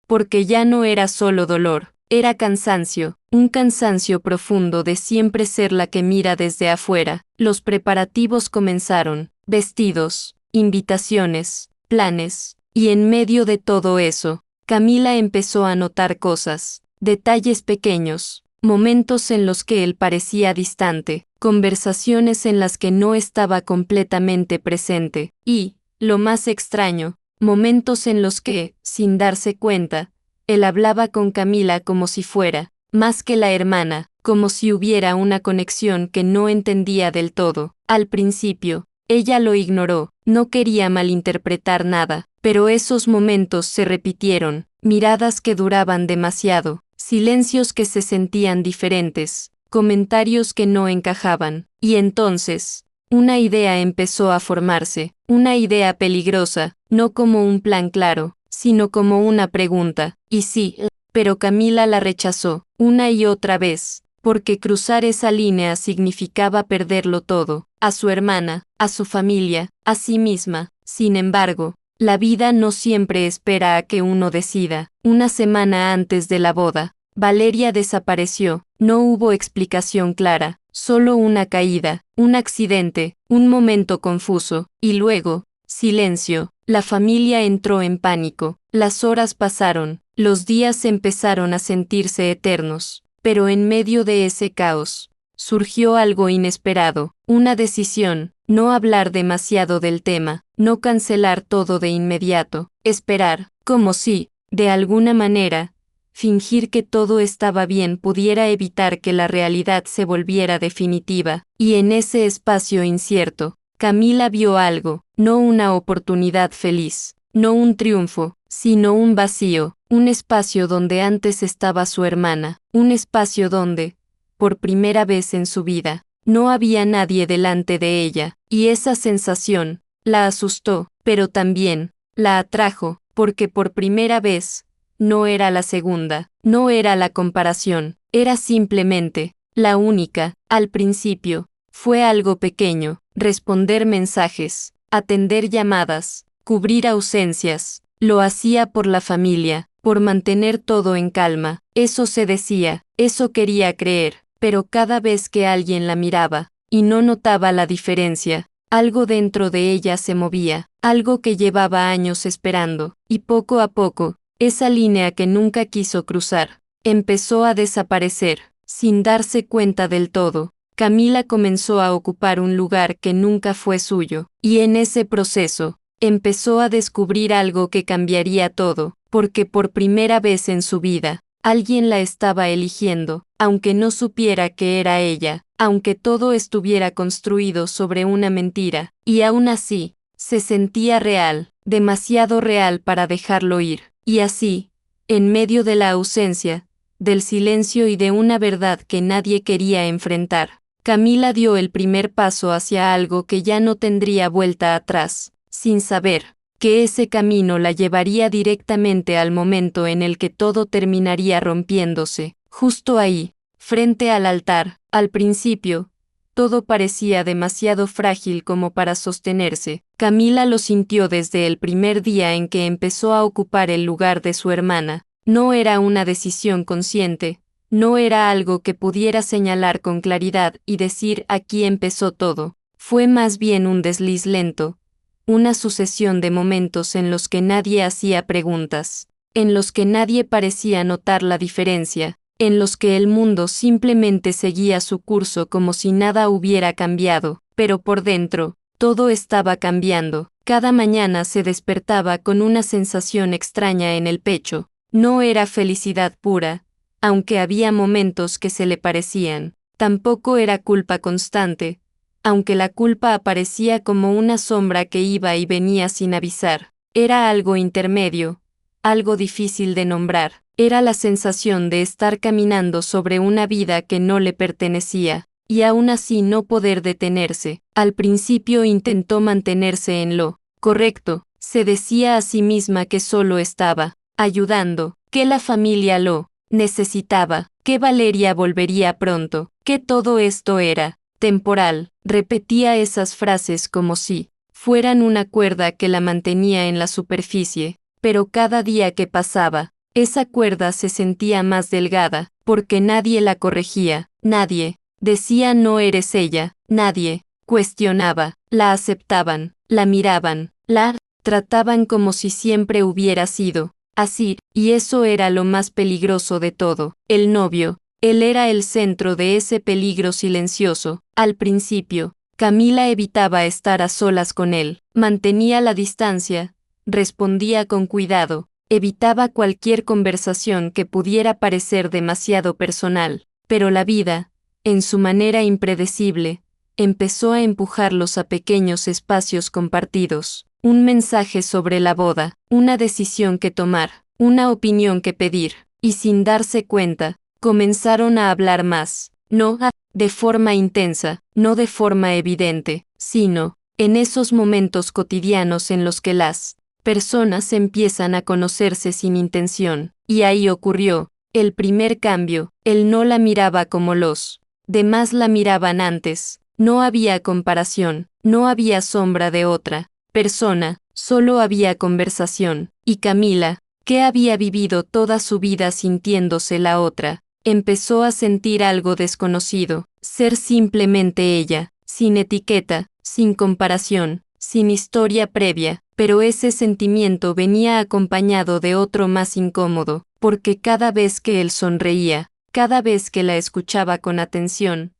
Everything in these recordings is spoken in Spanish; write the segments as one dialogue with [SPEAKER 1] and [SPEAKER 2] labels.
[SPEAKER 1] porque ya no era solo dolor, era cansancio, un cansancio profundo de siempre ser la que mira desde afuera. Los preparativos comenzaron, vestidos, invitaciones, planes, y en medio de todo eso, Camila empezó a notar cosas, detalles pequeños, momentos en los que él parecía distante, conversaciones en las que no estaba completamente presente, y, lo más extraño, momentos en los que, sin darse cuenta, él hablaba con Camila como si fuera, más que la hermana, como si hubiera una conexión que no entendía del todo. Al principio, ella lo ignoró, no quería malinterpretar nada, pero esos momentos se repitieron, miradas que duraban demasiado, silencios que se sentían diferentes, comentarios que no encajaban, y entonces, una idea empezó a formarse, una idea peligrosa, no como un plan claro, sino como una pregunta, ¿y sí? Pero Camila la rechazó, una y otra vez, porque cruzar esa línea significaba perderlo todo, a su hermana, a su familia, a sí misma. Sin embargo, la vida no siempre espera a que uno decida. Una semana antes de la boda, Valeria desapareció, no hubo explicación clara, solo una caída, un accidente, un momento confuso, y luego, silencio. La familia entró en pánico, las horas pasaron, los días empezaron a sentirse eternos, pero en medio de ese caos, surgió algo inesperado, una decisión, no hablar demasiado del tema, no cancelar todo de inmediato, esperar, como si, de alguna manera, fingir que todo estaba bien pudiera evitar que la realidad se volviera definitiva, y en ese espacio incierto, Camila vio algo, no una oportunidad feliz, no un triunfo, sino un vacío, un espacio donde antes estaba su hermana, un espacio donde, por primera vez en su vida, no había nadie delante de ella, y esa sensación, la asustó, pero también, la atrajo, porque por primera vez, no era la segunda, no era la comparación, era simplemente, la única, al principio, fue algo pequeño, responder mensajes, atender llamadas, cubrir ausencias, lo hacía por la familia, por mantener todo en calma, eso se decía, eso quería creer, pero cada vez que alguien la miraba, y no notaba la diferencia, algo dentro de ella se movía, algo que llevaba años esperando, y poco a poco, esa línea que nunca quiso cruzar, empezó a desaparecer, sin darse cuenta del todo. Camila comenzó a ocupar un lugar que nunca fue suyo, y en ese proceso, empezó a descubrir algo que cambiaría todo, porque por primera vez en su vida, alguien la estaba eligiendo, aunque no supiera que era ella, aunque todo estuviera construido sobre una mentira, y aún así, se sentía real, demasiado real para dejarlo ir, y así, en medio de la ausencia, del silencio y de una verdad que nadie quería enfrentar, Camila dio el primer paso hacia algo que ya no tendría vuelta atrás, sin saber que ese camino la llevaría directamente al momento en el que todo terminaría rompiéndose, justo ahí, frente al altar. Al principio, todo parecía demasiado frágil como para sostenerse. Camila lo sintió desde el primer día en que empezó a ocupar el lugar de su hermana. No era una decisión consciente, no era algo que pudiera señalar con claridad y decir aquí empezó todo. Fue más bien un desliz lento, una sucesión de momentos en los que nadie hacía preguntas, en los que nadie parecía notar la diferencia, en los que el mundo simplemente seguía su curso como si nada hubiera cambiado, pero por dentro, todo estaba cambiando. Cada mañana se despertaba con una sensación extraña en el pecho. No era felicidad pura, aunque había momentos que se le parecían. Tampoco era culpa constante, aunque la culpa aparecía como una sombra que iba y venía sin avisar. Era algo intermedio, algo difícil de nombrar. Era la sensación de estar caminando sobre una vida que no le pertenecía, y aún así no poder detenerse. Al principio intentó mantenerse en lo correcto, se decía a sí misma que solo estaba ayudando, que la familia lo necesitaba, que Valeria volvería pronto, que todo esto era temporal. Repetía esas frases como si fueran una cuerda que la mantenía en la superficie, pero cada día que pasaba, esa cuerda se sentía más delgada, porque nadie la corregía, nadie decía no eres ella, nadie cuestionaba, la aceptaban, la miraban, la trataban como si siempre hubiera sido así, y eso era lo más peligroso de todo. El novio, él era el centro de ese peligro silencioso. Al principio, Camila evitaba estar a solas con él, mantenía la distancia, respondía con cuidado, evitaba cualquier conversación que pudiera parecer demasiado personal, pero la vida, en su manera impredecible, empezó a empujarlos a pequeños espacios compartidos, un mensaje sobre la boda, una decisión que tomar, una opinión que pedir, y sin darse cuenta, comenzaron a hablar más, no de forma intensa, no de forma evidente, sino en esos momentos cotidianos en los que las personas empiezan a conocerse sin intención, y ahí ocurrió el primer cambio. Él no la miraba como los demás la miraban antes, no había comparación, no había sombra de otra persona, solo había conversación, y Camila, que había vivido toda su vida sintiéndose la otra, empezó a sentir algo desconocido, ser simplemente ella, sin etiqueta, sin comparación, sin historia previa, pero ese sentimiento venía acompañado de otro más incómodo, porque cada vez que él sonreía, cada vez que la escuchaba con atención,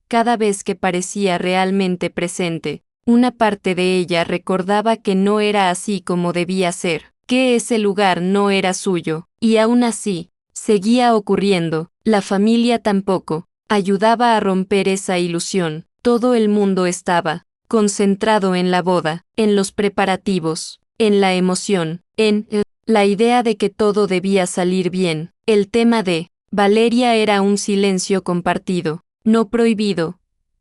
[SPEAKER 1] cada vez que parecía realmente presente, una parte de ella recordaba que no era así como debía ser, que ese lugar no era suyo, y aún así, seguía ocurriendo. La familia tampoco ayudaba a romper esa ilusión. Todo el mundo estaba concentrado en la boda, en los preparativos, en la emoción, en la idea de que todo debía salir bien. El tema de Valeria era un silencio compartido, no prohibido,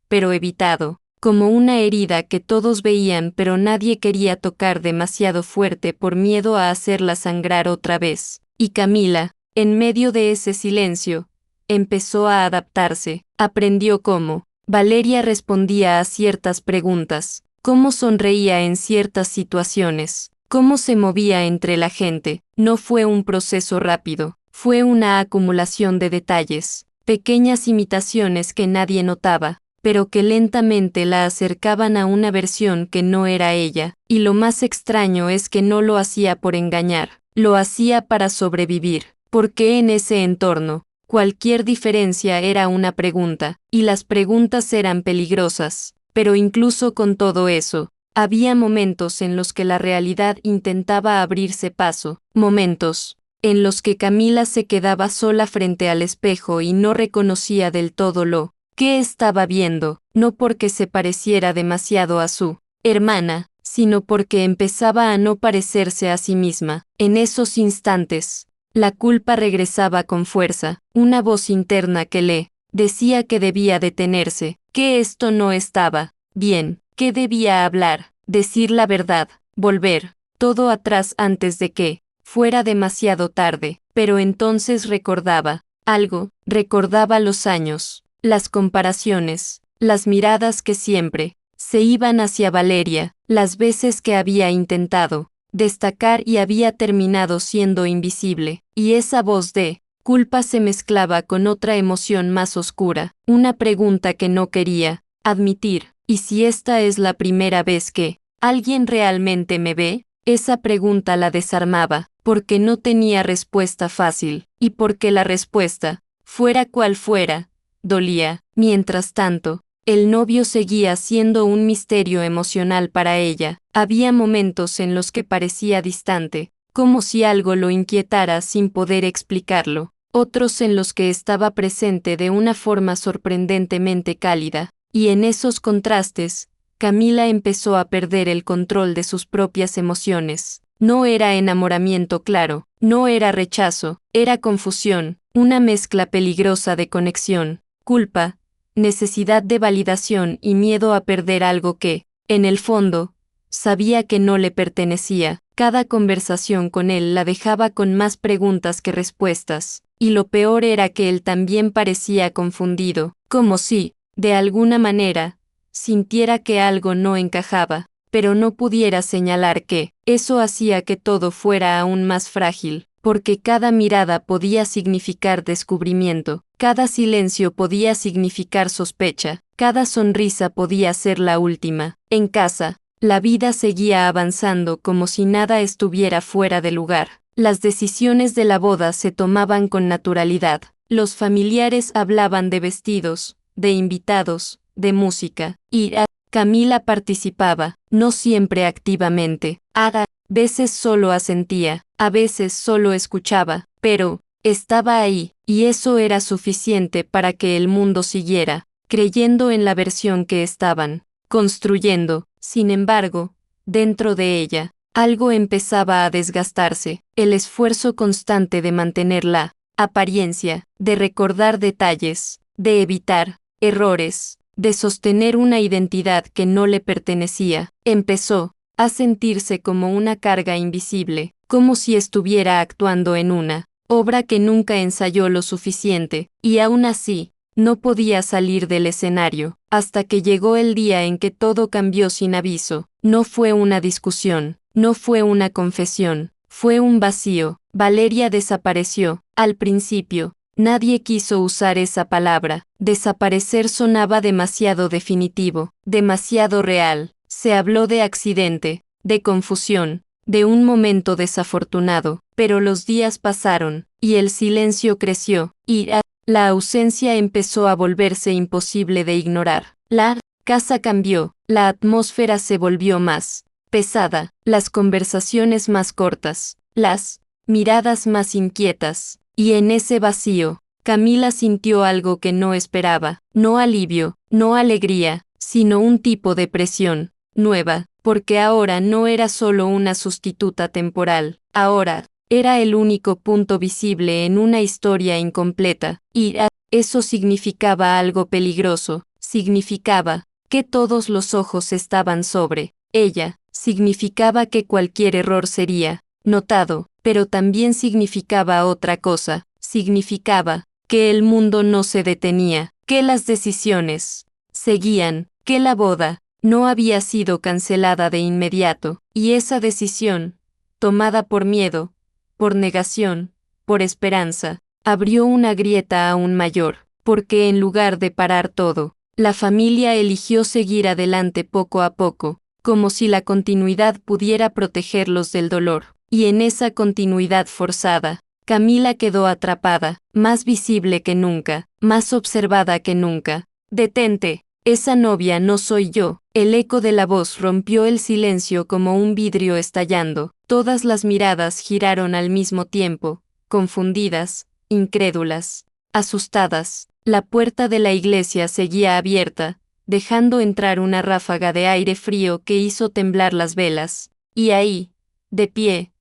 [SPEAKER 1] pero evitado, como una herida que todos veían pero nadie quería tocar demasiado fuerte por miedo a hacerla sangrar otra vez. Y Camila, en medio de ese silencio, empezó a adaptarse, aprendió cómo Valeria respondía a ciertas preguntas, cómo sonreía en ciertas situaciones, cómo se movía entre la gente. No fue un proceso rápido, fue una acumulación de detalles, pequeñas imitaciones que nadie notaba, pero que lentamente la acercaban a una versión que no era ella, y lo más extraño es que no lo hacía por engañar, lo hacía para sobrevivir, porque en ese entorno, cualquier diferencia era una pregunta, y las preguntas eran peligrosas, pero incluso con todo eso, había momentos en los que la realidad intentaba abrirse paso, momentos en los que Camila se quedaba sola frente al espejo y no reconocía del todo lo que estaba viendo, no porque se pareciera demasiado a su hermana, sino porque empezaba a no parecerse a sí misma. En esos instantes, la culpa regresaba con fuerza, una voz interna que le decía que debía detenerse, que esto no estaba bien, que debía hablar, decir la verdad, volver todo atrás antes de que fuera demasiado tarde. Pero entonces recordaba algo, recordaba los años, las comparaciones, las miradas que siempre se iban hacia Valeria, las veces que había intentado destacar y había terminado siendo invisible, y esa voz de culpa se mezclaba con otra emoción más oscura, una pregunta que no quería admitir. ¿Y si esta es la primera vez que alguien realmente me ve? Esa pregunta la desarmaba, porque no tenía respuesta fácil, y porque la respuesta, fuera cual fuera, dolía. Mientras tanto, el novio seguía siendo un misterio emocional para ella. Había momentos en los que parecía distante, como si algo lo inquietara sin poder explicarlo, otros en los que estaba presente de una forma sorprendentemente cálida, y en esos contrastes, Camila empezó a perder el control de sus propias emociones. No era enamoramiento claro, no era rechazo, era confusión, una mezcla peligrosa de conexión, culpa, necesidad de validación y miedo a perder algo que, en el fondo, sabía que no le pertenecía. Cada conversación con él la dejaba con más preguntas que respuestas, y lo peor era que él también parecía confundido, como si, de alguna manera, sintiera que algo no encajaba, pero no pudiera señalar qué. Eso hacía que todo fuera aún más frágil. porque cada mirada podía significar descubrimiento, cada silencio podía significar sospecha, cada sonrisa podía ser la última. En casa, la vida seguía avanzando como si nada estuviera fuera de lugar. Las decisiones de la boda se tomaban con naturalidad. Los familiares hablaban de vestidos, de invitados, de música, y Camila participaba, no siempre activamente. A veces solo asentía, a veces solo escuchaba, pero estaba ahí, y eso era suficiente para que el mundo siguiera, creyendo en la versión que estaban construyendo. Sin embargo, dentro de ella, algo empezaba a desgastarse, el esfuerzo constante de mantener la apariencia, de recordar detalles, de evitar errores, de sostener una identidad que no le pertenecía, empezó a sentirse como una carga invisible, como si estuviera actuando en una obra que nunca ensayó lo suficiente, y aún así, no podía salir del escenario, hasta que llegó el día en que todo cambió sin aviso. No fue una discusión, no fue una confesión, fue un vacío. Valeria desapareció. Al principio, nadie quiso usar esa palabra. Desaparecer sonaba demasiado definitivo, demasiado real. Se habló de accidente, de confusión, de un momento desafortunado, pero los días pasaron, y el silencio creció, y la ausencia empezó a volverse imposible de ignorar. La casa cambió, la atmósfera se volvió más pesada, las conversaciones más cortas, las miradas más inquietas, y en ese vacío, Camila sintió algo que no esperaba, no alivio, no alegría, sino un tipo de presión nueva, porque ahora no era solo una sustituta temporal, ahora era el único punto visible en una historia incompleta, y eso significaba algo peligroso, significaba que todos los ojos estaban sobre ella, significaba que cualquier error sería notado, pero también significaba otra cosa, significaba que el mundo no se detenía, que las decisiones seguían, que la boda no había sido cancelada de inmediato, y esa decisión, tomada por miedo, por negación, por esperanza, abrió una grieta aún mayor, porque en lugar de parar todo, la familia eligió seguir adelante poco a poco, como si la continuidad pudiera protegerlos del dolor, y en esa continuidad forzada, Camila quedó atrapada, más visible que nunca, más observada que nunca. «Detente, esa novia no soy yo». El eco de la voz rompió el silencio como un vidrio estallando. Todas las miradas giraron al mismo tiempo, confundidas, incrédulas, asustadas. La puerta de la iglesia seguía abierta, dejando entrar una ráfaga de aire frío que hizo temblar las velas. Y ahí, de pie,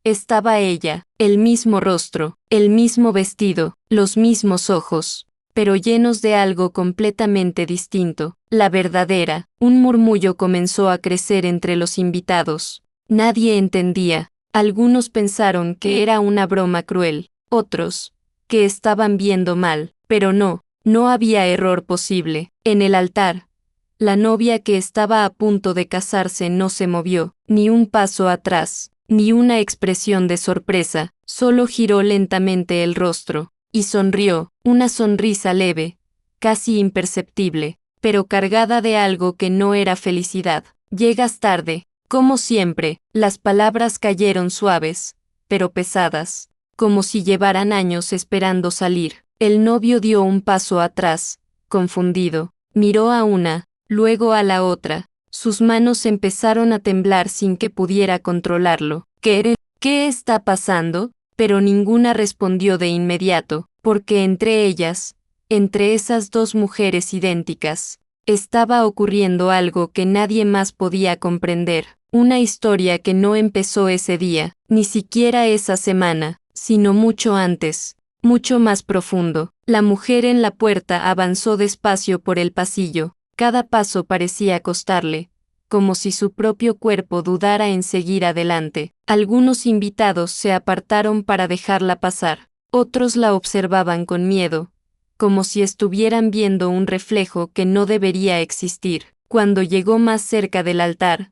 [SPEAKER 1] estaba ella, el mismo rostro, el mismo vestido, los mismos ojos, pero llenos de algo completamente distinto, la verdadera. Un murmullo comenzó a crecer entre los invitados. Nadie entendía. Algunos pensaron que era una broma cruel, otros, que estaban viendo mal, pero no había error posible. En el altar, la novia que estaba a punto de casarse no se movió, ni un paso atrás, ni una expresión de sorpresa, solo giró lentamente el rostro, y sonrió, una sonrisa leve, casi imperceptible, pero cargada de algo que no era felicidad. «Llegas tarde». Como siempre, las palabras cayeron suaves, pero pesadas, como si llevaran años esperando salir. El novio dio un paso atrás, confundido, miró a una, luego a la otra. Sus manos empezaron a temblar sin que pudiera controlarlo. ¿Qué está pasando? Pero ninguna respondió de inmediato, porque entre ellas, entre esas dos mujeres idénticas, estaba ocurriendo algo que nadie más podía comprender. Una historia que no empezó ese día, ni siquiera esa semana, sino mucho antes, mucho más profundo. La mujer en la puerta avanzó despacio por el pasillo. Cada paso parecía costarle, como si su propio cuerpo dudara en seguir adelante. Algunos invitados se apartaron para dejarla pasar, otros la observaban con miedo, como si estuvieran viendo un reflejo que no debería existir. Cuando llegó más cerca del altar,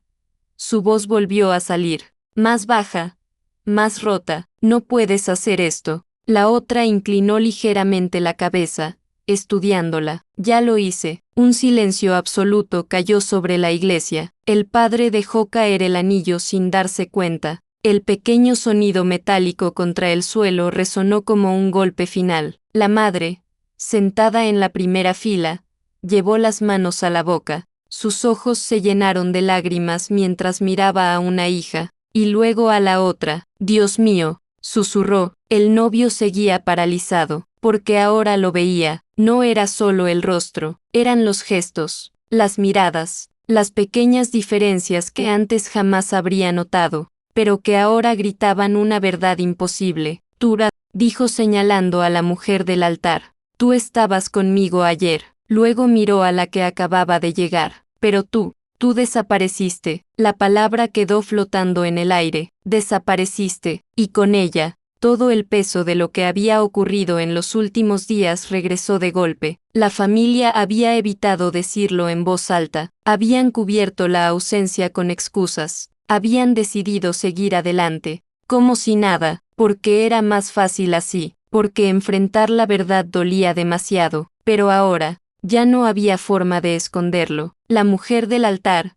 [SPEAKER 1] su voz volvió a salir, más baja, más rota. No puedes hacer esto. La otra inclinó ligeramente la cabeza, estudiándola. Ya lo hice. Un silencio absoluto cayó sobre la iglesia. El padre dejó caer el anillo sin darse cuenta. El pequeño sonido metálico contra el suelo resonó como un golpe final. La madre, sentada en la primera fila, llevó las manos a la boca. Sus ojos se llenaron de lágrimas mientras miraba a una hija, y luego a la otra. Dios mío, susurró. El novio seguía paralizado, porque ahora lo veía. No era solo el rostro, eran los gestos, las miradas, las pequeñas diferencias que antes jamás habría notado, pero que ahora gritaban una verdad imposible. Tura, dijo señalando a la mujer del altar. Tú estabas conmigo ayer. Luego miró a la que acababa de llegar. Pero tú desapareciste. La palabra quedó flotando en el aire. Desapareciste, y con ella, todo el peso de lo que había ocurrido en los últimos días regresó de golpe. La familia había evitado decirlo en voz alta. Habían cubierto la ausencia con excusas. Habían decidido seguir adelante, como si nada, porque era más fácil así, porque enfrentar la verdad dolía demasiado. Pero ahora, ya no había forma de esconderlo. La mujer del altar,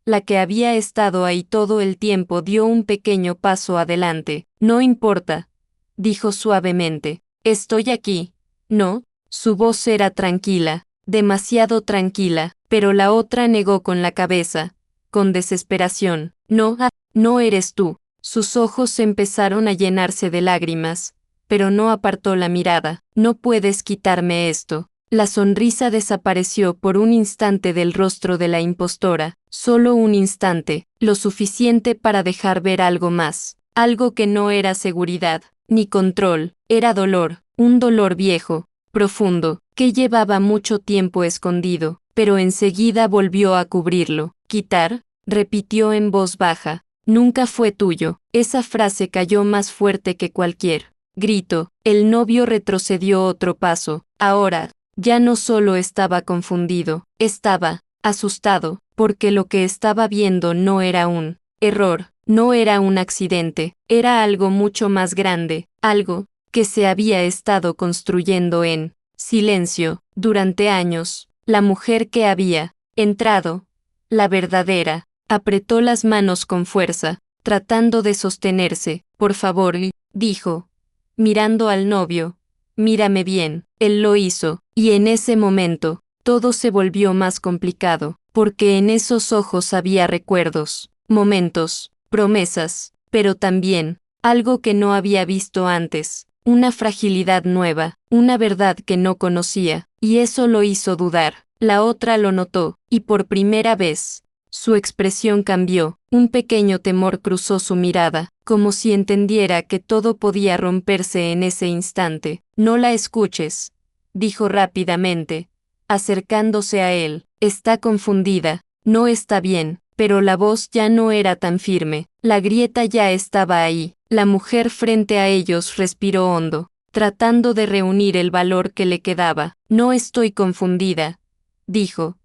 [SPEAKER 1] la que había estado ahí todo el tiempo, dio un pequeño paso adelante. No importa, dijo suavemente. Estoy aquí. No, su voz era tranquila, demasiado tranquila, pero la otra negó con la cabeza, con desesperación. No, no eres tú. Sus ojos empezaron a llenarse de lágrimas, pero no apartó la mirada. No puedes quitarme esto. La sonrisa desapareció por un instante del rostro de la impostora, solo un instante, lo suficiente para dejar ver algo más, algo que no era seguridad, ni control, era dolor, un dolor viejo, profundo, que llevaba mucho tiempo escondido, pero enseguida volvió a cubrirlo. Quitar, repitió en voz baja, nunca fue tuyo. Esa frase cayó más fuerte que cualquier grito. El novio retrocedió otro paso. Ahora, ya no solo estaba confundido, estaba asustado, porque lo que estaba viendo no era un error, no era un accidente, era algo mucho más grande, algo que se había estado construyendo en silencio durante años. La mujer que había entrado, la verdadera, apretó las manos con fuerza, tratando de sostenerse. Por favor, dijo, mirando al novio, mírame bien. Él lo hizo, y en ese momento, todo se volvió más complicado, porque en esos ojos había recuerdos, momentos, promesas, pero también, algo que no había visto antes, una fragilidad nueva, una verdad que no conocía, y eso lo hizo dudar. La otra lo notó, y por primera vez, su expresión cambió, un pequeño temor cruzó su mirada, como si entendiera que todo podía romperse en ese instante. No la escuches, dijo rápidamente, acercándose a él. Está confundida, no está bien, pero la voz ya no era tan firme, la grieta ya estaba ahí. La mujer frente a ellos respiró hondo, tratando de reunir el valor que le quedaba. No estoy confundida, dijo,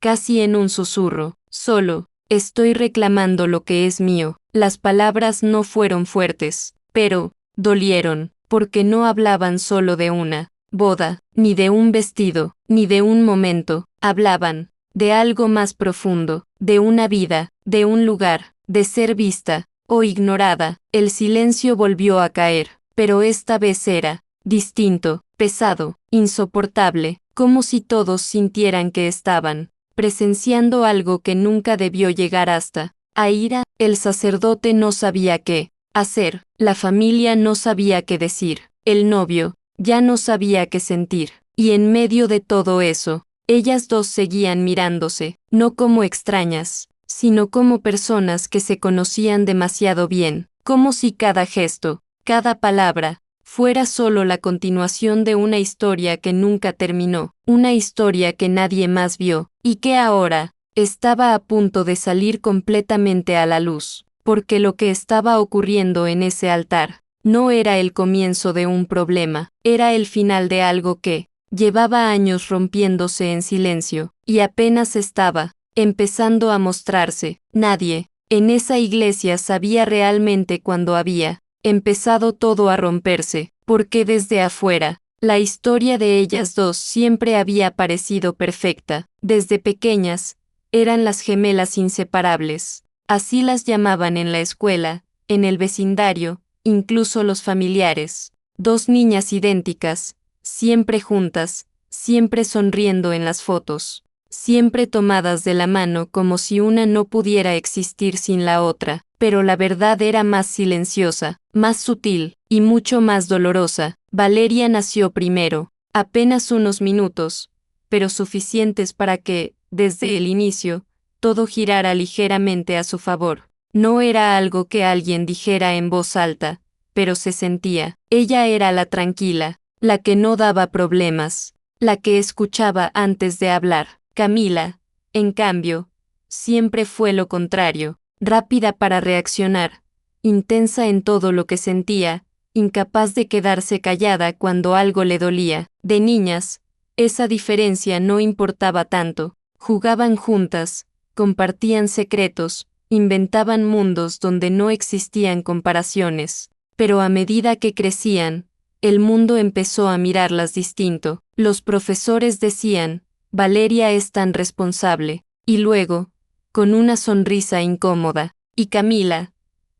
[SPEAKER 1] casi en un susurro, solo, estoy reclamando lo que es mío. Las palabras no fueron fuertes, pero dolieron, porque no hablaban solo de una boda, ni de un vestido, ni de un momento, hablaban de algo más profundo, de una vida, de un lugar, de ser vista o ignorada. El silencio volvió a caer, pero esta vez era distinto, pesado, insoportable, como si todos sintieran que estaban presenciando algo que nunca debió llegar hasta a ira. El sacerdote no sabía qué hacer, la familia no sabía qué decir, el novio ya no sabía qué sentir, y en medio de todo eso, ellas dos seguían mirándose, no como extrañas, sino como personas que se conocían demasiado bien, como si cada gesto, cada palabra, fuera solo la continuación de una historia que nunca terminó, una historia que nadie más vio, y que ahora estaba a punto de salir completamente a la luz, porque lo que estaba ocurriendo en ese altar no era el comienzo de un problema, era el final de algo que llevaba años rompiéndose en silencio, y apenas estaba empezando a mostrarse. Nadie En esa iglesia sabía realmente cuando había empezado todo a romperse, porque desde afuera, la historia de ellas dos siempre había parecido perfecta. Desde pequeñas, eran las gemelas inseparables. Así las llamaban en la escuela, en el vecindario, incluso los familiares. Dos niñas idénticas, siempre juntas, siempre sonriendo en las fotos, siempre tomadas de la mano como si una no pudiera existir sin la otra, pero la verdad era más silenciosa, más sutil, y mucho más dolorosa. Valeria nació primero, apenas unos minutos, pero suficientes para que, desde el inicio, todo girara ligeramente a su favor. No era algo que alguien dijera en voz alta, pero se sentía. Ella era la tranquila, la que no daba problemas, la que escuchaba antes de hablar. Camila, en cambio, siempre fue lo contrario, rápida para reaccionar, intensa en todo lo que sentía, incapaz de quedarse callada cuando algo le dolía. De niñas, esa diferencia no importaba tanto. Jugaban juntas, compartían secretos, inventaban mundos donde no existían comparaciones. Pero a medida que crecían, el mundo empezó a mirarlas distinto. Los profesores decían, Valeria es tan responsable. Y luego, con una sonrisa incómoda, y Camila,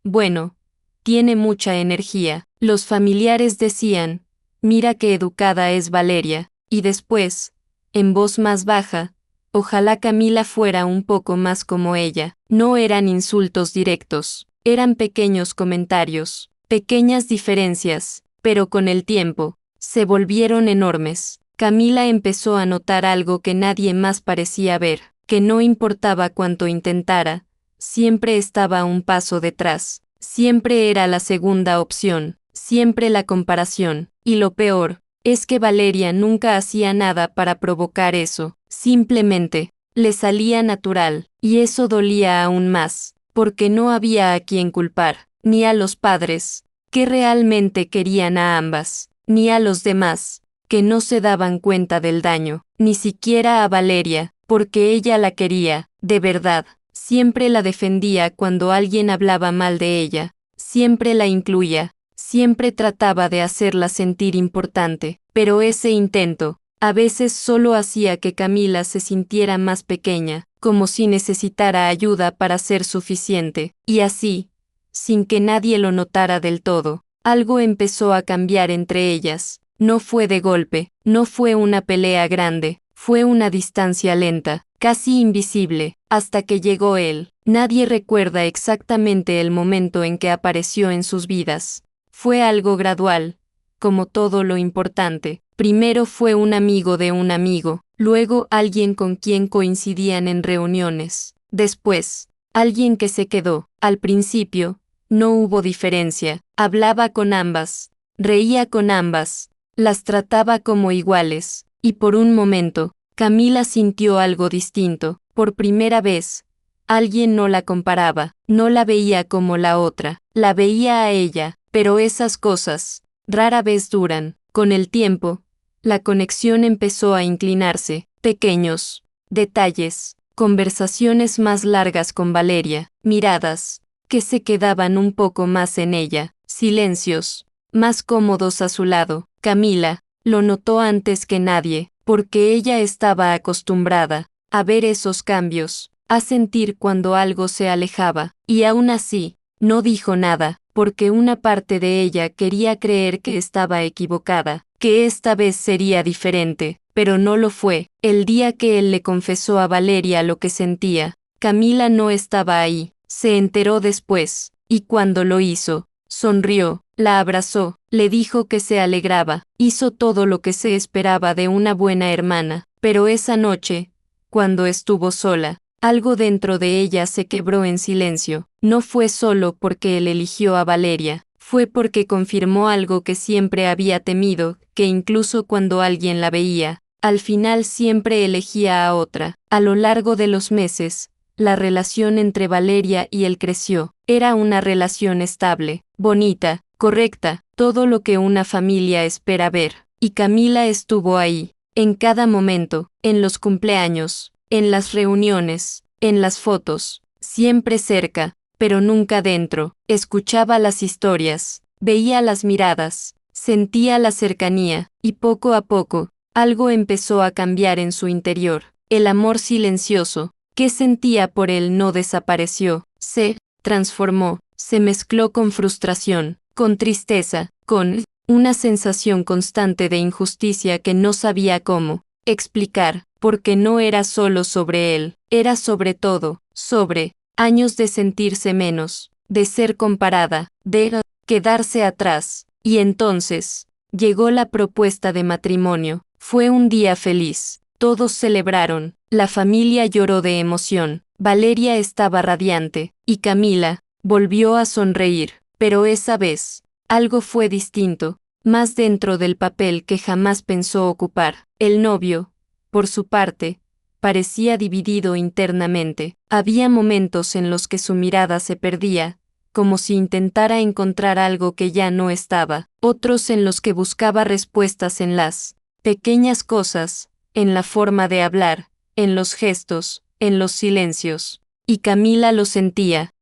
[SPEAKER 1] bueno, tiene mucha energía. Los familiares decían, mira qué educada es Valeria. Y después, en voz más baja, ojalá Camila fuera un poco más como ella. No eran insultos directos, eran pequeños comentarios, pequeñas diferencias, pero con el tiempo, se volvieron enormes. Camila empezó a notar algo que nadie más parecía ver, que no importaba cuánto intentara, siempre estaba un paso detrás, siempre era la segunda opción, siempre la comparación, y lo peor, es que Valeria nunca hacía nada para provocar eso, simplemente, le salía natural, y eso dolía aún más, porque no había a quien culpar, ni a los padres, que realmente querían a ambas, ni a los demás, que no se daban cuenta del daño, ni siquiera a Valeria, porque ella la quería, de verdad, siempre la defendía cuando alguien hablaba mal de ella, siempre la incluía, siempre trataba de hacerla sentir importante, pero ese intento, a veces solo hacía que Camila se sintiera más pequeña, como si necesitara ayuda para ser suficiente, y así, sin que nadie lo notara del todo, algo empezó a cambiar entre ellas. No fue de golpe, no fue una pelea grande, fue una distancia lenta, casi invisible, hasta que llegó él. Nadie recuerda exactamente el momento en que apareció en sus vidas. Fue algo gradual, como todo lo importante. Primero fue un amigo de un amigo, luego alguien con quien coincidían en reuniones. Después, alguien que se quedó. Al principio, no hubo diferencia. Hablaba con ambas, reía con ambas, las trataba como iguales, y por un momento, Camila sintió algo distinto. Por primera vez, alguien no la comparaba, no la veía como la otra, la veía a ella, pero esas cosas, rara vez duran. Con el tiempo, la conexión empezó a inclinarse, pequeños detalles, conversaciones más largas con Valeria, miradas, que se quedaban un poco más en ella, silencios, más cómodos a su lado. Camila lo notó antes que nadie, porque ella estaba acostumbrada a ver esos cambios, a sentir cuando algo se alejaba, y aún así, no dijo nada, porque una parte de ella quería creer que estaba equivocada, que esta vez sería diferente, pero no lo fue. El día que él le confesó a Valeria lo que sentía, Camila no estaba ahí, se enteró después, y cuando lo hizo, sonrió, la abrazó, le dijo que se alegraba, hizo todo lo que se esperaba de una buena hermana, pero esa noche, cuando estuvo sola, algo dentro de ella se quebró en silencio. No fue solo porque él eligió a Valeria, fue porque confirmó algo que siempre había temido, que incluso cuando alguien la veía, al final siempre elegía a otra. A lo largo de los meses, la relación entre Valeria y él creció. Era una relación estable, bonita, correcta, todo lo que una familia espera ver. Y Camila estuvo ahí, en cada momento, en los cumpleaños, en las reuniones, en las fotos, siempre cerca, pero nunca dentro. Escuchaba las historias, veía las miradas, sentía la cercanía, y poco a poco, algo empezó a cambiar en su interior. El amor silencioso, que sentía por él no desapareció, se transformó, se mezcló con frustración, con tristeza, con una sensación constante de injusticia que no sabía cómo explicar, porque no era solo sobre él, era sobre todo, sobre años de sentirse menos, de ser comparada, de quedarse atrás. Y entonces, llegó la propuesta de matrimonio. Fue un día feliz. Todos celebraron, la familia lloró de emoción, Valeria estaba radiante, y Camila volvió a sonreír, pero esa vez, algo fue distinto, más dentro del papel que jamás pensó ocupar. El novio, por su parte, parecía dividido internamente. Había momentos en los que su mirada se perdía, como si intentara encontrar algo que ya no estaba, otros en los que buscaba respuestas en las pequeñas cosas, en la forma de hablar, en los gestos, en los silencios. Y Camila lo sentía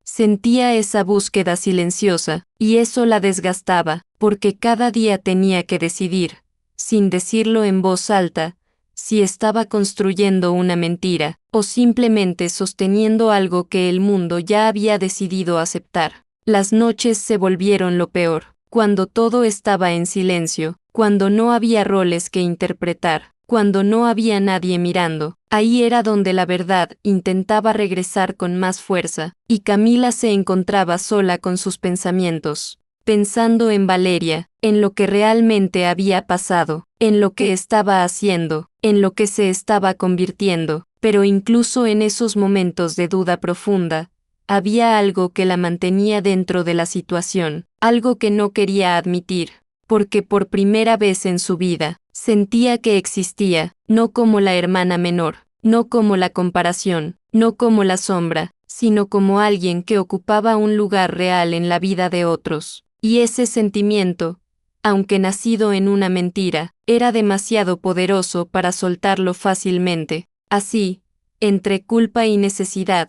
[SPEAKER 1] esa búsqueda silenciosa, y eso la desgastaba, porque cada día tenía que decidir, sin decirlo en voz alta, si estaba construyendo una mentira, o simplemente sosteniendo algo que el mundo ya había decidido aceptar. Las noches se volvieron lo peor, cuando todo estaba en silencio, cuando no había roles que interpretar, cuando no había nadie mirando. Ahí era donde la verdad intentaba regresar con más fuerza, y Camila se encontraba sola con sus pensamientos, pensando en Valeria, en lo que realmente había pasado, en lo que estaba haciendo, en lo que se estaba convirtiendo, pero incluso en esos momentos de duda profunda, había algo que la mantenía dentro de la situación, algo que no quería admitir, porque por primera vez en su vida, sentía que existía, no como la hermana menor, no como la comparación, no como la sombra, sino como alguien que ocupaba un lugar real en la vida de otros. Y ese sentimiento, aunque nacido en una mentira, era demasiado poderoso para soltarlo fácilmente. Así, entre culpa y necesidad,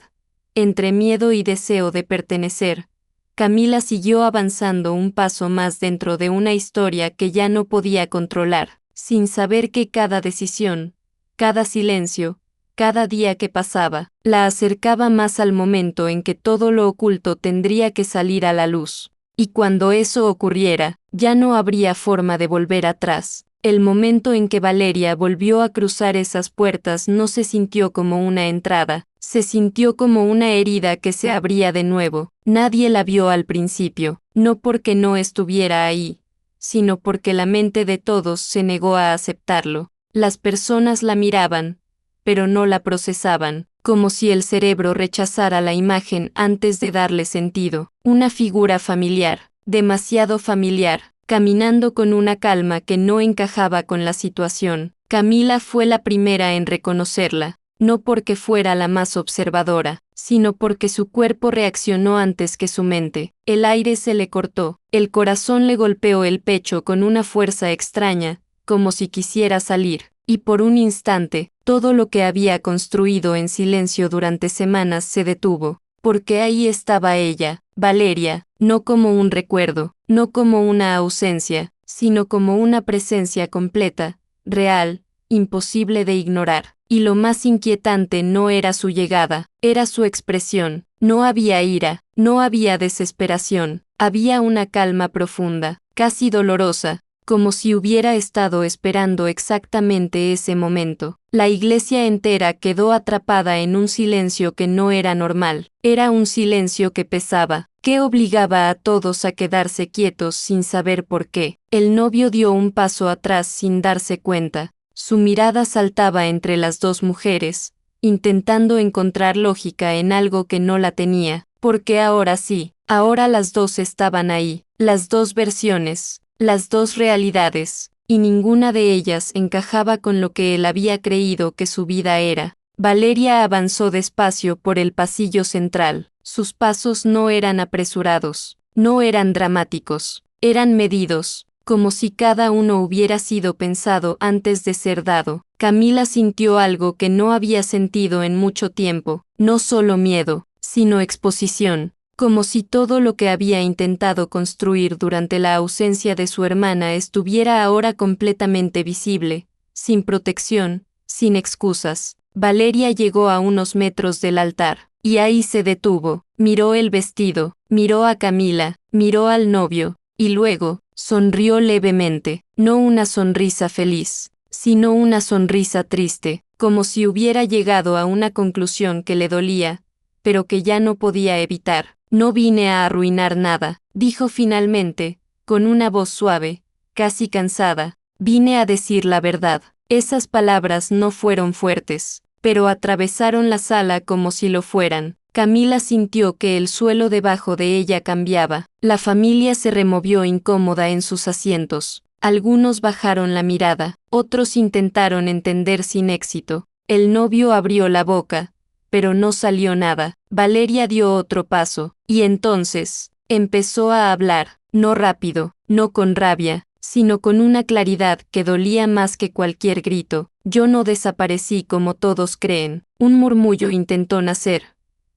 [SPEAKER 1] entre miedo y deseo de pertenecer, Camila siguió avanzando un paso más dentro de una historia que ya no podía controlar, sin saber que cada decisión, cada silencio, cada día que pasaba, la acercaba más al momento en que todo lo oculto tendría que salir a la luz. Y cuando eso ocurriera, ya no habría forma de volver atrás. El momento en que Valeria volvió a cruzar esas puertas no se sintió como una entrada, se sintió como una herida que se abría de nuevo. Nadie la vio al principio, no porque no estuviera ahí, sino porque la mente de todos se negó a aceptarlo. Las personas la miraban, pero no la procesaban, como si el cerebro rechazara la imagen antes de darle sentido. Una figura familiar, demasiado familiar, caminando con una calma que no encajaba con la situación. Camila fue la primera en reconocerla, no porque fuera la más observadora, sino porque su cuerpo reaccionó antes que su mente. El aire se le cortó, el corazón le golpeó el pecho con una fuerza extraña, como si quisiera salir, y por un instante, todo lo que había construido en silencio durante semanas se detuvo, porque ahí estaba ella, Valeria, no como un recuerdo, no como una ausencia, sino como una presencia completa, real, imposible de ignorar. Y lo más inquietante no era su llegada, era su expresión. No había ira, no había desesperación, había una calma profunda, casi dolorosa, como si hubiera estado esperando exactamente ese momento. La iglesia entera quedó atrapada en un silencio que no era normal, era un silencio que pesaba, que obligaba a todos a quedarse quietos sin saber por qué. El novio dio un paso atrás sin darse cuenta. Su mirada saltaba entre las dos mujeres, intentando encontrar lógica en algo que no la tenía, porque ahora sí, ahora las dos estaban ahí, las dos versiones, las dos realidades, y ninguna de ellas encajaba con lo que él había creído que su vida era. Valeria avanzó despacio por el pasillo central. Sus pasos no eran apresurados, no eran dramáticos, eran medidos, como si cada uno hubiera sido pensado antes de ser dado. Camila sintió algo que no había sentido en mucho tiempo, no solo miedo, sino exposición, como si todo lo que había intentado construir durante la ausencia de su hermana estuviera ahora completamente visible, sin protección, sin excusas. Valeria llegó a unos metros del altar, y ahí se detuvo, miró el vestido, miró a Camila, miró al novio, y luego, sonrió levemente, no una sonrisa feliz, sino una sonrisa triste, como si hubiera llegado a una conclusión que le dolía, pero que ya no podía evitar. No vine a arruinar nada, dijo finalmente, con una voz suave, casi cansada. Vine a decir la verdad. Esas palabras no fueron fuertes, pero atravesaron la sala como si lo fueran. Camila sintió que el suelo debajo de ella cambiaba. La familia se removió incómoda en sus asientos. Algunos bajaron la mirada, otros intentaron entender sin éxito. El novio abrió la boca, pero no salió nada. Valeria dio otro paso, y entonces, empezó a hablar, no rápido, no con rabia, sino con una claridad que dolía más que cualquier grito. Yo no desaparecí como todos creen. Un murmullo intentó nacer,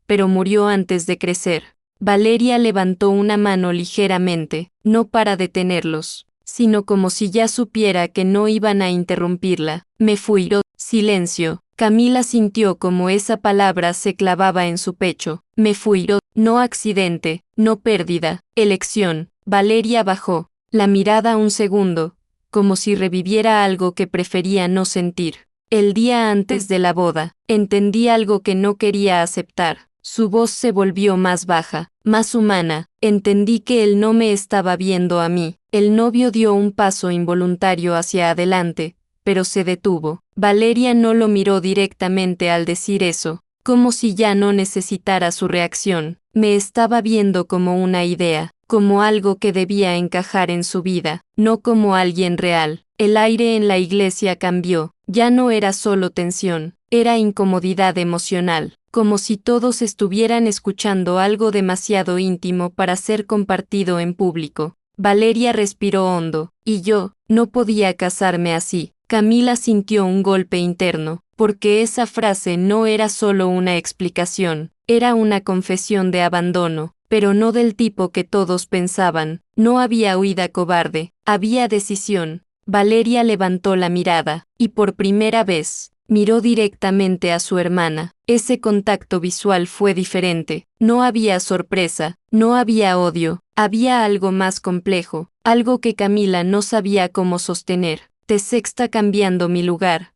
[SPEAKER 1] pero murió antes de crecer. Valeria levantó una mano ligeramente, no para detenerlos, sino como si ya supiera que no iban a interrumpirla. Me fui. Silencio. Camila sintió como esa palabra se clavaba en su pecho. Me fui. No accidente, no pérdida, elección. Valeria bajó la mirada un segundo, como si reviviera algo que prefería no sentir. El día antes de la boda, entendí algo que no quería aceptar. Su voz se volvió más baja, más humana. Entendí que él no me estaba viendo a mí. El novio dio un paso involuntario hacia adelante, pero se detuvo. Valeria no lo miró directamente al decir eso, como si ya no necesitara su reacción. Me estaba viendo como una idea, como algo que debía encajar en su vida, no como alguien real. El aire en la iglesia cambió, ya no era solo tensión, era incomodidad emocional, como si todos estuvieran escuchando algo demasiado íntimo para ser compartido en público. Valeria respiró hondo, y yo, no podía casarme así. Camila sintió un golpe interno, porque esa frase no era solo una explicación, era una confesión de abandono, pero no del tipo que todos pensaban. No había huida cobarde, había decisión. Valeria levantó la mirada, y por primera vez, miró directamente a su hermana. Ese contacto visual fue diferente. No había sorpresa, no había odio, había algo más complejo, algo que Camila no sabía cómo sostener. Te está cambiando mi lugar,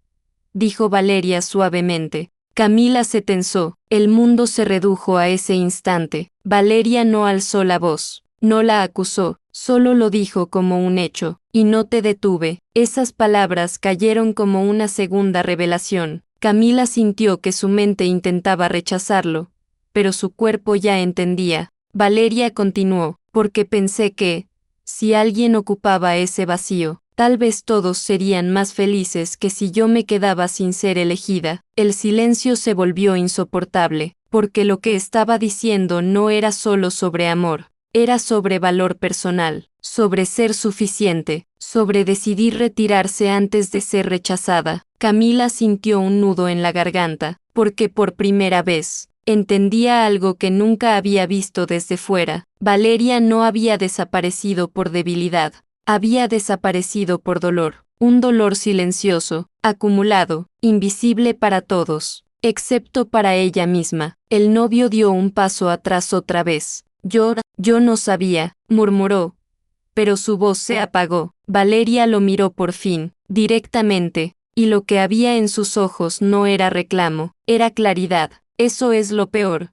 [SPEAKER 1] dijo Valeria suavemente. Camila se tensó, el mundo se redujo a ese instante. Valeria no alzó la voz, no la acusó, solo lo dijo como un hecho, y no te detuve. Esas palabras cayeron como una segunda revelación. Camila sintió que su mente intentaba rechazarlo, pero su cuerpo ya entendía. Valeria continuó, porque pensé que, si alguien ocupaba ese vacío, tal vez todos serían más felices que si yo me quedaba sin ser elegida. El silencio se volvió insoportable, porque lo que estaba diciendo no era solo sobre amor, era sobre valor personal, sobre ser suficiente, sobre decidir retirarse antes de ser rechazada. Camila sintió un nudo en la garganta, porque por primera vez, entendía algo que nunca había visto desde fuera. Valeria no había desaparecido por debilidad. Había desaparecido por dolor, un dolor silencioso, acumulado, invisible para todos, excepto para ella misma. El novio dio un paso atrás otra vez. Yo no sabía, murmuró, pero su voz se apagó. Valeria lo miró por fin, directamente, y lo que había en sus ojos no era reclamo, era claridad. Eso es lo peor,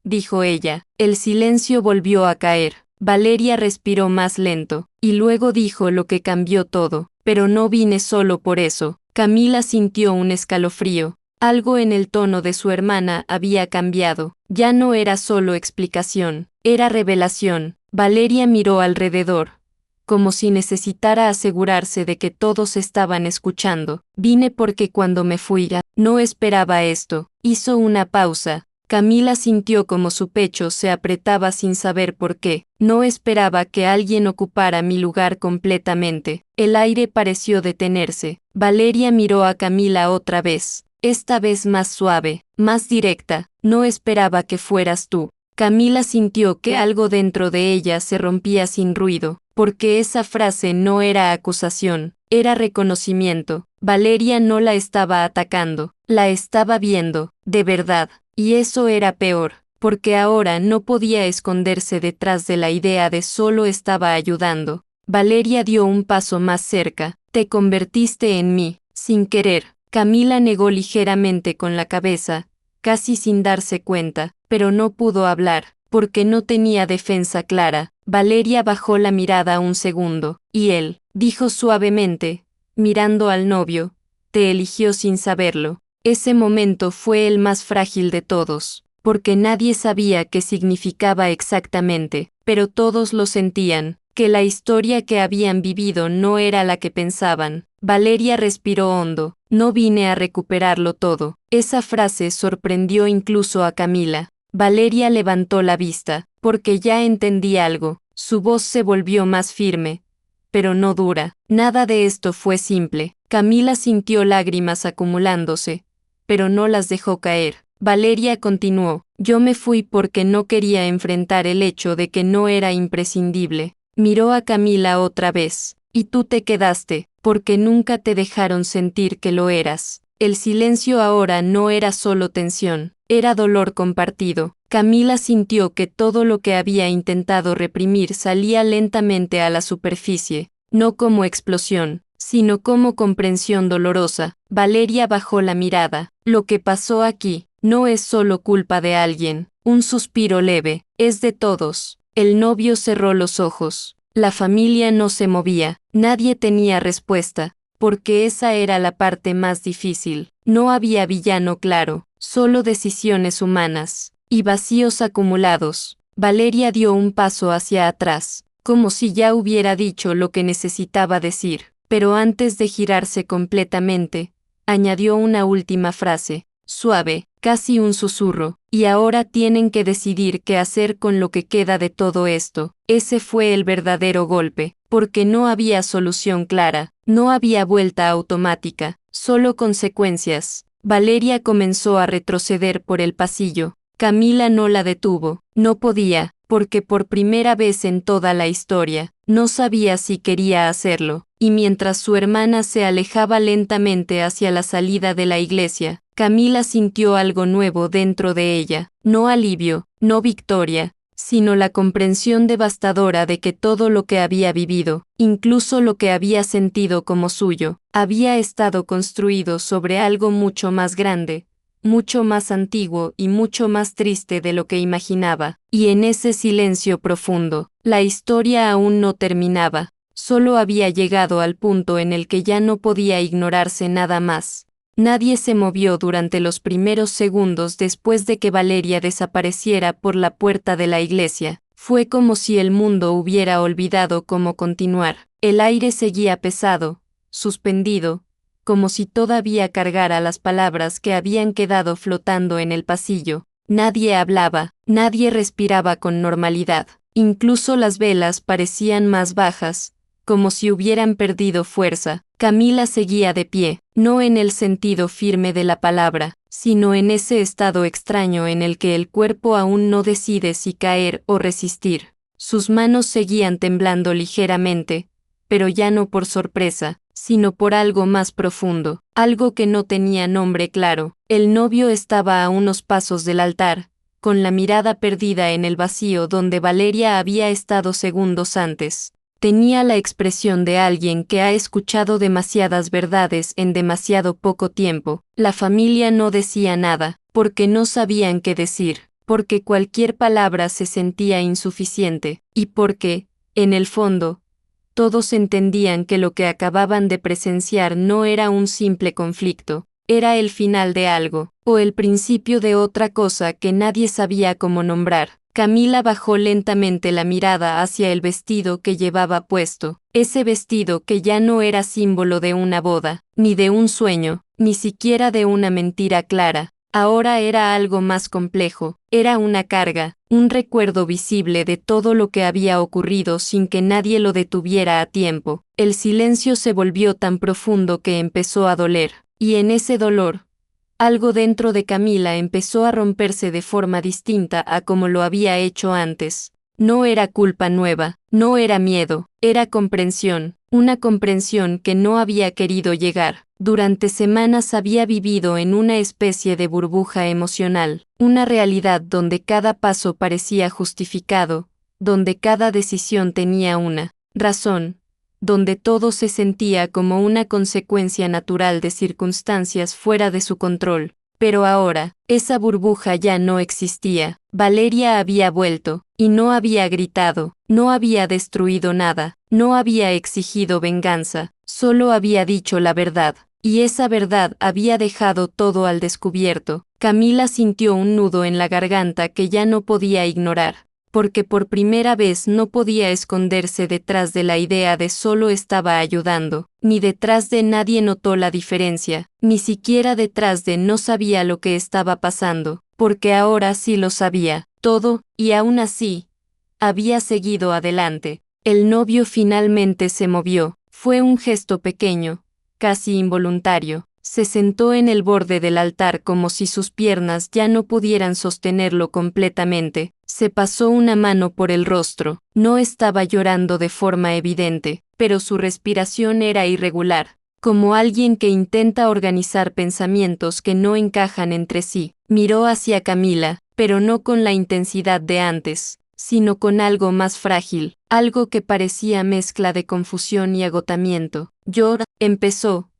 [SPEAKER 1] dijo ella. El silencio volvió a caer. Valeria respiró más lento, y luego dijo lo que cambió todo. Pero no vine solo por eso. Camila sintió un escalofrío. Algo en el tono de su hermana había cambiado. Ya no era solo explicación, era revelación. Valeria miró alrededor, como si necesitara asegurarse de que todos estaban escuchando. Vine porque cuando me fui, no esperaba esto. Hizo una pausa. Camila sintió como su pecho se apretaba sin saber por qué. No esperaba que alguien ocupara mi lugar completamente. El aire pareció detenerse. Valeria miró a Camila otra vez, esta vez más suave, más directa. No esperaba que fueras tú. Camila sintió que algo dentro de ella se rompía sin ruido, porque esa frase no era acusación, era reconocimiento. Valeria no la estaba atacando, la estaba viendo, de verdad, y eso era peor, porque ahora no podía esconderse detrás de la idea de solo estaba ayudando. Valeria dio un paso más cerca. Te convertiste en mí, sin querer. Camila negó ligeramente con la cabeza, casi sin darse cuenta, pero no pudo hablar, porque no tenía defensa clara. Valeria bajó la mirada un segundo, y él, dijo suavemente, mirando al novio, te eligió sin saberlo. Ese momento fue el más frágil de todos, porque nadie sabía qué significaba exactamente, pero todos lo sentían, que la historia que habían vivido no era la que pensaban. Valeria respiró hondo. No vine a recuperarlo todo. Esa frase sorprendió incluso a Camila. Valeria levantó la vista, porque ya entendí algo. Su voz se volvió más firme, pero no dura. Nada de esto fue simple. Camila sintió lágrimas acumulándose, pero no las dejó caer. Valeria continuó. Yo me fui porque no quería enfrentar el hecho de que no era imprescindible. Miró a Camila otra vez. Y tú te quedaste, porque nunca te dejaron sentir que lo eras. El silencio ahora no era solo tensión, era dolor compartido. Camila sintió que todo lo que había intentado reprimir salía lentamente a la superficie, no como explosión, sino como comprensión dolorosa. Valeria bajó la mirada. Lo que pasó aquí no es solo culpa de alguien. Un suspiro leve, es de todos. El novio cerró los ojos. La familia no se movía, nadie tenía respuesta, porque esa era la parte más difícil. No había villano claro, solo decisiones humanas y vacíos acumulados. Valeria dio un paso hacia atrás, como si ya hubiera dicho lo que necesitaba decir, pero antes de girarse completamente, añadió una última frase, suave, casi un susurro, y ahora tienen que decidir qué hacer con lo que queda de todo esto. Ese fue el verdadero golpe, porque no había solución clara, no había vuelta automática, solo consecuencias. Valeria comenzó a retroceder por el pasillo. Camila no la detuvo, no podía, porque por primera vez en toda la historia, no sabía si quería hacerlo, y mientras su hermana se alejaba lentamente hacia la salida de la iglesia, Camila sintió algo nuevo dentro de ella, no alivio, no victoria, sino la comprensión devastadora de que todo lo que había vivido, incluso lo que había sentido como suyo, había estado construido sobre algo mucho más grande, mucho más antiguo y mucho más triste de lo que imaginaba, y en ese silencio profundo, la historia aún no terminaba, solo había llegado al punto en el que ya no podía ignorarse nada más. Nadie se movió durante los primeros segundos después de que Valeria desapareciera por la puerta de la iglesia. Fue como si el mundo hubiera olvidado cómo continuar. El aire seguía pesado, suspendido, como si todavía cargara las palabras que habían quedado flotando en el pasillo. Nadie hablaba, nadie respiraba con normalidad. Incluso las velas parecían más bajas, como si hubieran perdido fuerza. Camila seguía de pie, no en el sentido firme de la palabra, sino en ese estado extraño en el que el cuerpo aún no decide si caer o resistir. Sus manos seguían temblando ligeramente, pero ya no por sorpresa, sino por algo más profundo, algo que no tenía nombre claro. El novio estaba a unos pasos del altar, con la mirada perdida en el vacío donde Valeria había estado segundos antes. Tenía la expresión de alguien que ha escuchado demasiadas verdades en demasiado poco tiempo. La familia no decía nada, porque no sabían qué decir, porque cualquier palabra se sentía insuficiente, y porque, en el fondo, todos entendían que lo que acababan de presenciar no era un simple conflicto, era el final de algo, o el principio de otra cosa que nadie sabía cómo nombrar. Camila bajó lentamente la mirada hacia el vestido que llevaba puesto, ese vestido que ya no era símbolo de una boda, ni de un sueño, ni siquiera de una mentira clara. Ahora era algo más complejo, era una carga, un recuerdo visible de todo lo que había ocurrido sin que nadie lo detuviera a tiempo. El silencio se volvió tan profundo que empezó a doler, y en ese dolor, Algo dentro de Camila empezó a romperse de forma distinta a como lo había hecho antes. No era culpa nueva, no era miedo, era comprensión, una comprensión que no había querido llegar. Durante semanas había vivido en una especie de burbuja emocional, una realidad donde cada paso parecía justificado, donde cada decisión tenía una razón, donde todo se sentía como una consecuencia natural de circunstancias fuera de su control. Pero ahora, esa burbuja ya no existía. Valeria había vuelto, y no había gritado, no había destruido nada, no había exigido venganza, solo había dicho la verdad, y esa verdad había dejado todo al descubierto. Camila sintió un nudo en la garganta que ya no podía ignorar, porque por primera vez no podía esconderse detrás de la idea de solo estaba ayudando, ni detrás de nadie notó la diferencia, ni siquiera detrás de no sabía lo que estaba pasando, porque ahora sí lo sabía, todo, y aún así, había seguido adelante. El novio finalmente se movió, fue un gesto pequeño, casi involuntario. Se sentó en el borde del altar como si sus piernas ya no pudieran sostenerlo completamente. Se pasó una mano por el rostro. No estaba llorando de forma evidente, pero su respiración era irregular, como alguien que intenta organizar pensamientos que no encajan entre sí. Miró hacia Camila, pero no con la intensidad de antes, sino con algo más frágil, algo que parecía mezcla de confusión y agotamiento. Llora, empezó,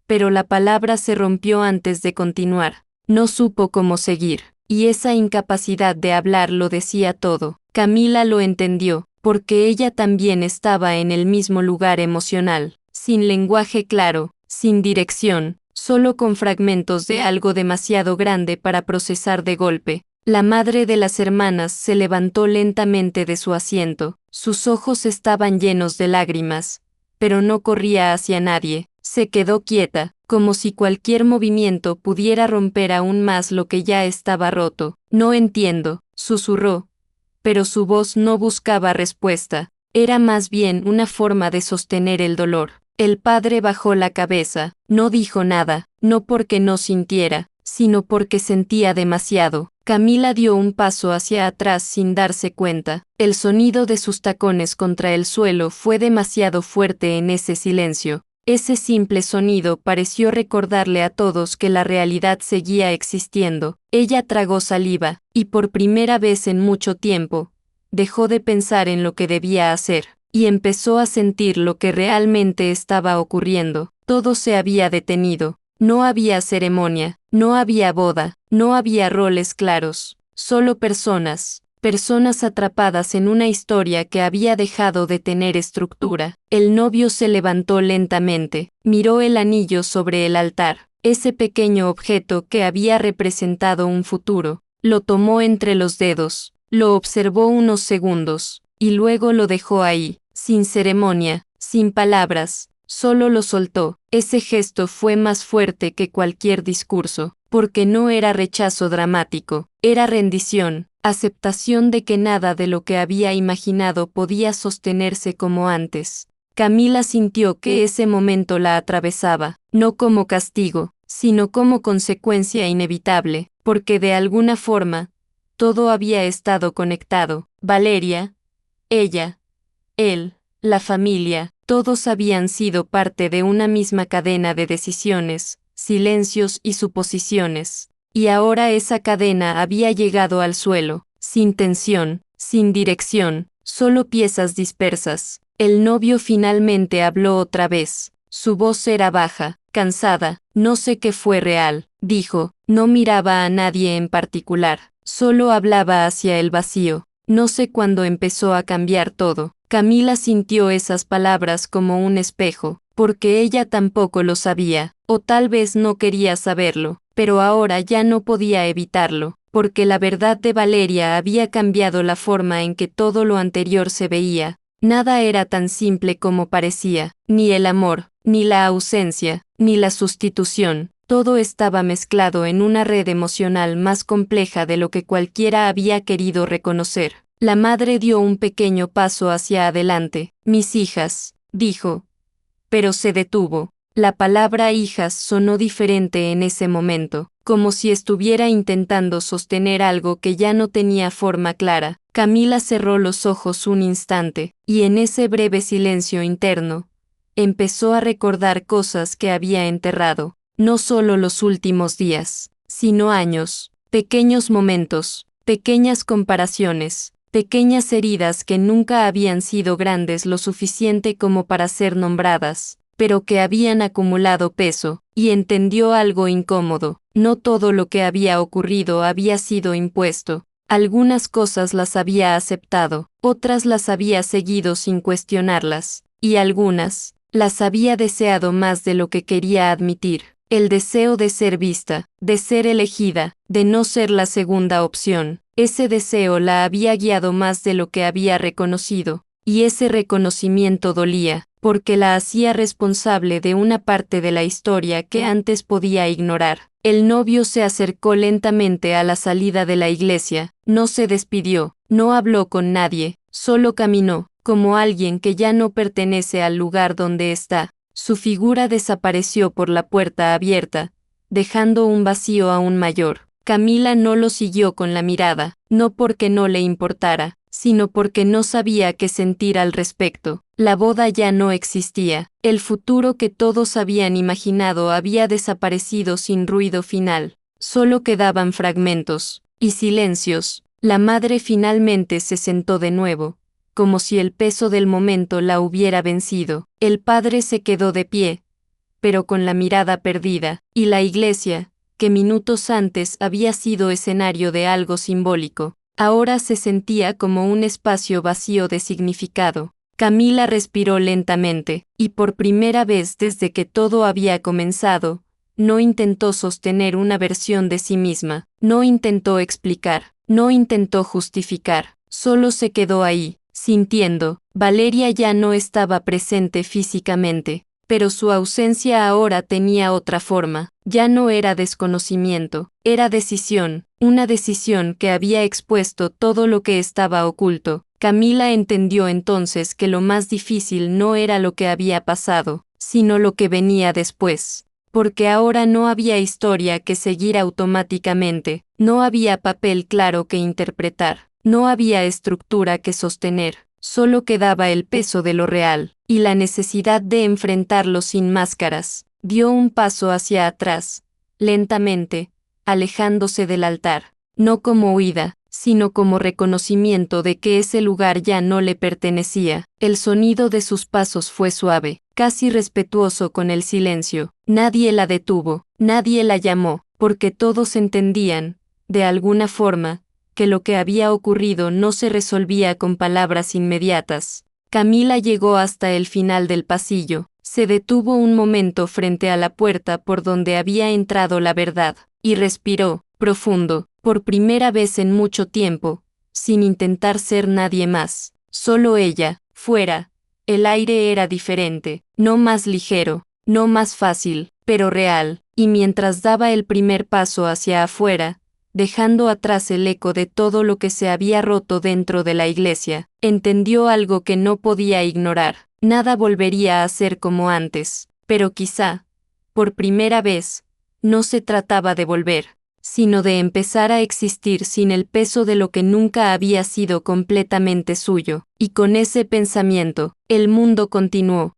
[SPEAKER 1] pero la palabra se rompió antes de continuar. No supo cómo seguir, y esa incapacidad de hablar lo decía todo. Camila lo entendió, porque ella también estaba en el mismo lugar emocional, sin lenguaje claro, sin dirección, solo con fragmentos de algo demasiado grande para procesar de golpe. La madre de las hermanas se levantó lentamente de su asiento, sus ojos estaban llenos de lágrimas, pero no corría hacia nadie. Se quedó quieta, como si cualquier movimiento pudiera romper aún más lo que ya estaba roto. No entiendo, susurró. Pero su voz no buscaba respuesta, era más bien una forma de sostener el dolor. El padre bajó la cabeza, no dijo nada, no porque no sintiera, sino porque sentía demasiado. Camila dio un paso hacia atrás sin darse cuenta. El sonido de sus tacones contra el suelo fue demasiado fuerte en ese silencio. Ese simple sonido pareció recordarle a todos que la realidad seguía existiendo. Ella tragó saliva, y por primera vez en mucho tiempo, dejó de pensar en lo que debía hacer, y empezó a sentir lo que realmente estaba ocurriendo. Todo se había detenido. No había ceremonia, no había boda, no había roles claros, solo personas. Personas atrapadas en una historia que había dejado de tener estructura. El novio se levantó lentamente, miró el anillo sobre el altar, ese pequeño objeto que había representado un futuro, lo tomó entre los dedos, lo observó unos segundos, y luego lo dejó ahí, sin ceremonia, sin palabras, solo lo soltó. Ese gesto fue más fuerte que cualquier discurso, porque no era rechazo dramático, era rendición. Aceptación de que nada de lo que había imaginado podía sostenerse como antes. Camila sintió que ese momento la atravesaba, no como castigo, sino como consecuencia inevitable, porque de alguna forma, todo había estado conectado. Valeria, ella, él, la familia, todos habían sido parte de una misma cadena de decisiones, silencios y suposiciones. Y ahora esa cadena había llegado al suelo, sin tensión, sin dirección, solo piezas dispersas. El novio finalmente habló otra vez. Su voz era baja, cansada. No sé qué fue real, dijo. No miraba a nadie en particular, solo hablaba hacia el vacío. No sé cuándo empezó a cambiar todo. Camila sintió esas palabras como un espejo, porque ella tampoco lo sabía, o tal vez no quería saberlo. Pero ahora ya no podía evitarlo, porque la verdad de Valeria había cambiado la forma en que todo lo anterior se veía. Nada era tan simple como parecía, ni el amor, ni la ausencia, ni la sustitución. Todo estaba mezclado en una red emocional más compleja de lo que cualquiera había querido reconocer. La madre dio un pequeño paso hacia adelante. Mis hijas, dijo. Pero se detuvo. La palabra hijas sonó diferente en ese momento, como si estuviera intentando sostener algo que ya no tenía forma clara. Camila cerró los ojos un instante, y en ese breve silencio interno, empezó a recordar cosas que había enterrado, no solo los últimos días, sino años, pequeños momentos, pequeñas comparaciones, pequeñas heridas que nunca habían sido grandes lo suficiente como para ser nombradas, pero que habían acumulado peso, y entendió algo incómodo. No todo lo que había ocurrido había sido impuesto. Algunas cosas las había aceptado, otras las había seguido sin cuestionarlas, y algunas las había deseado más de lo que quería admitir. El deseo de ser vista, de ser elegida, de no ser la segunda opción. Ese deseo la había guiado más de lo que había reconocido, y ese reconocimiento dolía, porque la hacía responsable de una parte de la historia que antes podía ignorar. El novio se acercó lentamente a la salida de la iglesia, no se despidió, no habló con nadie, solo caminó, como alguien que ya no pertenece al lugar donde está. Su figura desapareció por la puerta abierta, dejando un vacío aún mayor. Camila no lo siguió con la mirada, no porque no le importara, sino porque no sabía qué sentir al respecto. La boda ya no existía, el futuro que todos habían imaginado había desaparecido sin ruido final. Solo quedaban fragmentos y silencios. La madre finalmente se sentó de nuevo, como si el peso del momento la hubiera vencido. El padre se quedó de pie, pero con la mirada perdida, y la iglesia, que minutos antes había sido escenario de algo simbólico, ahora se sentía como un espacio vacío de significado. Camila respiró lentamente, y por primera vez desde que todo había comenzado, no intentó sostener una versión de sí misma, no intentó explicar, no intentó justificar, solo se quedó ahí, sintiendo. Valeria ya no estaba presente físicamente, pero su ausencia ahora tenía otra forma. Ya no era desconocimiento, era decisión, una decisión que había expuesto todo lo que estaba oculto. Camila entendió entonces que lo más difícil no era lo que había pasado, sino lo que venía después. Porque ahora no había historia que seguir automáticamente, no había papel claro que interpretar, no había estructura que sostener, solo quedaba el peso de lo real, y la necesidad de enfrentarlo sin máscaras. Dio un paso hacia atrás, lentamente, alejándose del altar, no como huida, sino como reconocimiento de que ese lugar ya no le pertenecía. El sonido de sus pasos fue suave, casi respetuoso con el silencio. Nadie la detuvo, nadie la llamó, porque todos entendían, de alguna forma, que lo que había ocurrido no se resolvía con palabras inmediatas. Camila llegó hasta el final del pasillo, se detuvo un momento frente a la puerta por donde había entrado la verdad, y respiró, profundo, por primera vez en mucho tiempo, sin intentar ser nadie más, solo ella, fuera. El aire era diferente, no más ligero, no más fácil, pero real, y mientras daba el primer paso hacia afuera, dejando atrás el eco de todo lo que se había roto dentro de la iglesia, entendió algo que no podía ignorar. Nada volvería a ser como antes, pero quizá, por primera vez, no se trataba de volver, sino de empezar a existir sin el peso de lo que nunca había sido completamente suyo. Y con ese pensamiento, el mundo continuó.